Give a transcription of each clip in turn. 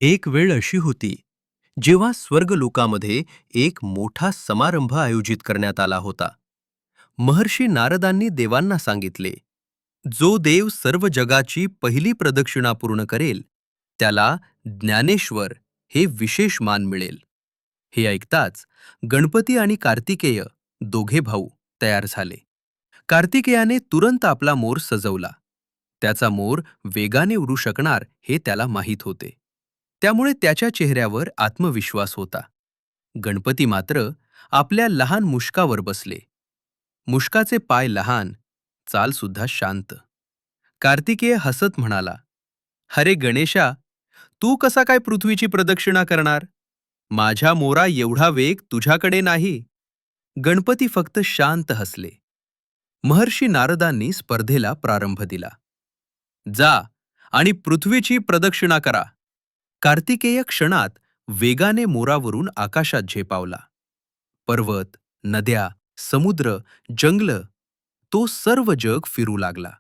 एक वेळ अशी होती जेव्हा स्वर्गलोकामध्ये एक मोठा समारंभ आयोजित करण्यात आला होता. महर्षी नारदांनी देवांना सांगितले, जो देव सर्व जगाची पहिली प्रदक्षिणा पूर्ण करेल त्याला ज्ञानेश्वर हे विशेष मान मिळेल. हे ऐकताच गणपती आणि कार्तिकेय दोघे भाऊ तयार झाले. कार्तिकेयाने तुरंत आपला मोर सजवला. त्याचा मोर वेगाने उडू शकणार हे त्याला माहीत होते. त्यामुळे त्याच्या चेहऱ्यावर आत्मविश्वास होता. गणपती मात्र आपल्या लहान मुष्कावर बसले. मुष्काचे पाय लहान, चाल सुद्धा शांत. कार्तिकेय हसत म्हणाला, अरे गणेशा, तू कसा काय पृथ्वीची प्रदक्षिणा करणार? माझ्या मोरा एवढा वेग तुझ्याकडे नाही. गणपती फक्त शांत हसले. महर्षी नारदांनी स्पर्धेला प्रारंभ दिला. जा आणि पृथ्वीची प्रदक्षिणा करा. कार्तिकेय क्षणात वेगाने मोरावरून आकाशात झेपावला. पर्वत, नद्या, समुद्र, जंगल, तो सर्व जग फिरू लागला.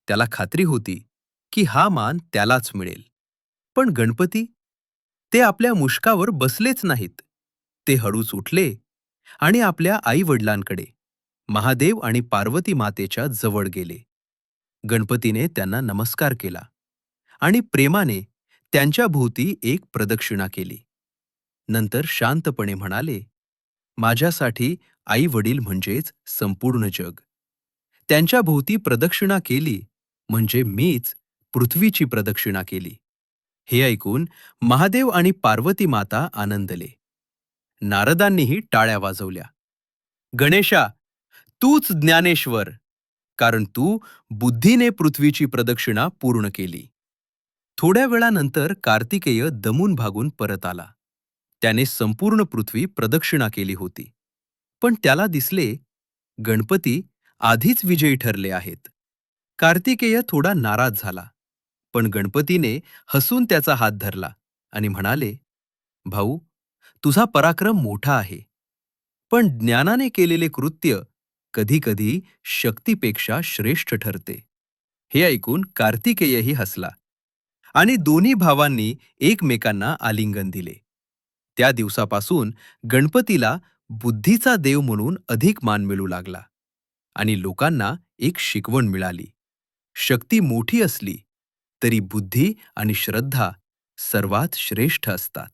त्याला खात्री होती की हा मान त्यालाच मिळेल. पण गणपती, ते आपल्या मुष्कावर बसलेच नाहीत. ते हळूच उठले आणि आपल्या आई-वडिलांकडे, महादेव आणि पार्वती मातेच्या जवळ गेले. गणपतीने त्यांना नमस्कार केला आणि प्रेमाने त्यांच्या भोवती एक प्रदक्षिणा केली. नंतर शांतपणे म्हणाले, माझ्यासाठी आई-वडील म्हणजेच संपूर्ण जग. त्यांच्या भोवती प्रदक्षिणा केली म्हणजे मीच पृथ्वीची प्रदक्षिणा केली. हे ऐकून महादेव आणि पार्वती माता आनंदले. नारदांनीही टाळ्या वाजवल्या. गणेशा, तूच ज्ञानेश्वर, कारण तू बुद्धीने पृथ्वीची प्रदक्षिणा पूर्ण केली. थोड्या वेळानंतर कार्तिकेय दमून भागून परत आला. त्याने संपूर्ण पृथ्वी प्रदक्षिणा केली होती. पण त्याला दिसले, गणपती आधीच विजयी ठरले आहेत. कार्तिकेय थोडा नाराज झाला. पण गणपतीने हसून त्याचा हात धरला आणि म्हणाले, भाऊ, तुझा पराक्रम मोठा आहे. पण ज्ञानाने केलेले कृत्य कधी-कधी शक्तीपेक्षा श्रेष्ठ ठरते. हे ऐकून कार्तिकेयही हसला आणि दोन्ही भावांनी एकमेकांना आलिंगन दिले. त्या दिवसापासून गणपतीला बुद्धीचा देव म्हणून अधिक मान मिळू लागला आणि लोकांना एक शिकवण मिळाली. शक्ती मोठी असली तरी बुद्धी आणि श्रद्धा सर्वात श्रेष्ठ असतात.